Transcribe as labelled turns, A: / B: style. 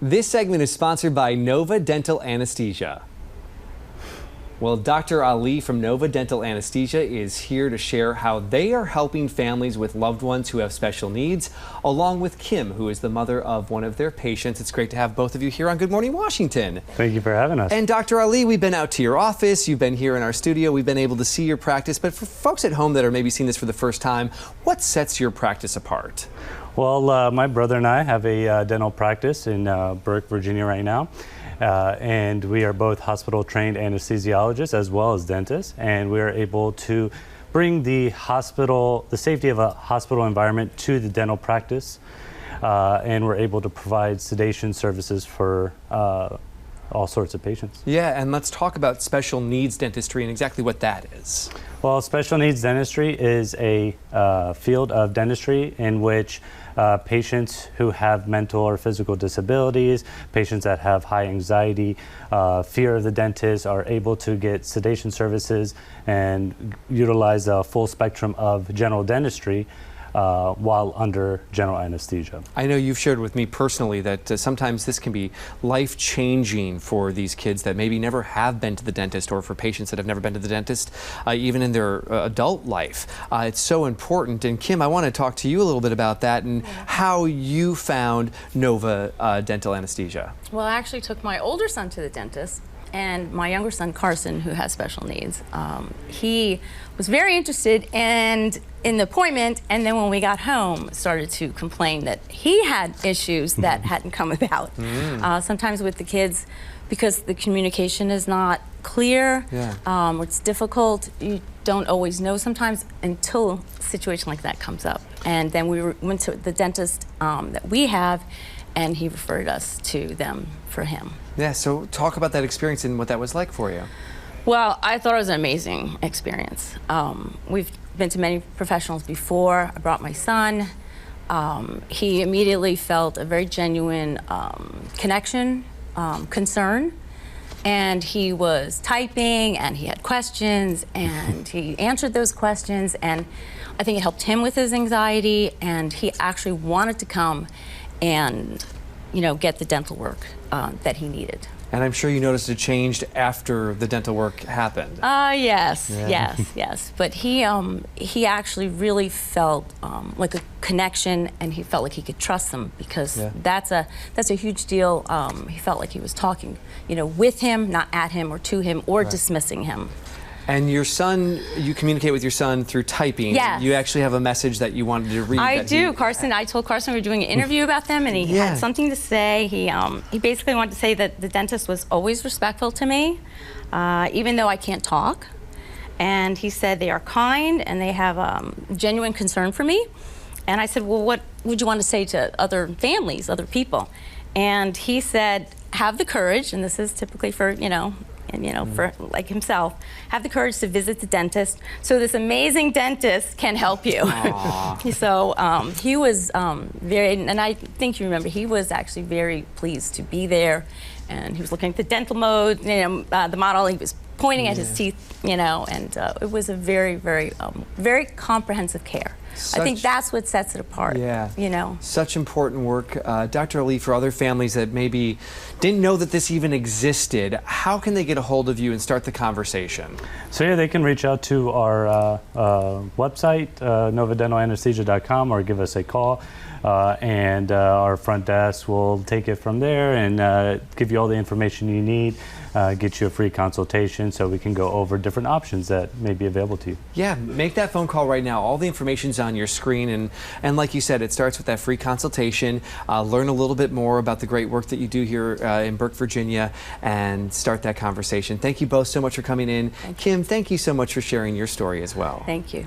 A: This segment is sponsored by NOVA Dental Anesthesia. Well, Dr. Ali from NOVA Dental Anesthesia is here to share how they are helping families with loved ones who have special needs, along with Kim, who is the mother of one of their patients. It's great to have both of you here on Good Morning Washington.
B: Thank you for having us.
A: And Dr. Ali, we've been out to your office, you've been here in our studio, we've been able to see your practice, but for folks at home that are maybe seeing this for the first time, what sets your practice apart?
B: Well, my brother and I have a dental practice in Burke, Virginia right now. And we are both hospital-trained anesthesiologists as well as dentists, and we are able to bring the safety of a hospital environment to the dental practice, and we're able to provide sedation services for all sorts of patients.
A: Yeah, and let's talk about special needs dentistry and exactly what that is.
B: Well, special needs dentistry is a field of dentistry in which patients who have mental or physical disabilities, patients that have high anxiety, fear of the dentist, are able to get sedation services and utilize a full spectrum of general dentistry while under general anesthesia.
A: I know you've shared with me personally that sometimes this can be life-changing for these kids that maybe never have been to the dentist, or for patients that have never been to the dentist, even in their adult life. It's so important. And Kim, I want to talk to you a little bit about that and how you found NOVA Dental Anesthesia.
C: Well, I actually took my older son to the dentist, and my younger son, Carson, who has special needs. He was very interested in the appointment, and then when we got home, started to complain that he had issues that hadn't come about. Sometimes with the kids, because the communication is not clear, it's difficult, you don't always know sometimes until a situation like that comes up. And then we went to the dentist that we have, and he referred us to them for him.
A: Yeah, so talk about that experience and what that was like for you.
C: Well, I thought it was an amazing experience. We've been to many professionals before. I brought my son. He immediately felt a very genuine connection, concern, and he was typing and he had questions and he answered those questions, and I think it helped him with his anxiety, and he actually wanted to come and, you know, get the dental work that he needed.
A: And I'm sure you noticed it changed after the dental work happened.
C: Yes, yes. But he actually really felt like a connection, and he felt like he could trust them, because that's a huge deal. He felt like he was talking, you know, with him, not at him or to him or dismissing him.
A: And your son, you communicate with your son through typing.
C: Yes.
A: You actually have a message that you wanted to read.
C: I do. Carson, I told Carson we were doing an interview about them, and he had something to say. He basically wanted to say that the dentist was always respectful to me, even though I can't talk. And he said they are kind and they have genuine concern for me. And I said, well, what would you want to say to other families, other people? And he said, have the courage, and this is typically for, for like himself, have the courage to visit the dentist so this amazing dentist can help you. So he was very, and I think you remember, he was actually very pleased to be there, and he was looking at the dental mode, the model, he was pointing at his teeth, and it was a very, very, very comprehensive care. I think that's what sets it apart. Such important work. Dr. Ali, for other families that maybe didn't know that this even existed, how can they get a hold of you and start the conversation?
B: So yeah, they can reach out to our website, novadentalanesthesia.com, or give us a call, and our front desk will take it from there and give you all the information you need, get you a free consultation so we can go over different options that may be available to you.
A: Yeah, make that phone call right now. All the information's on your screen, and like you said, it starts with that free consultation. Learn a little bit more about the great work that you do here in Burke, Virginia, and start that conversation. Thank you both so much for coming in. Kim, thank you so much for sharing your story as well.
C: Thank you.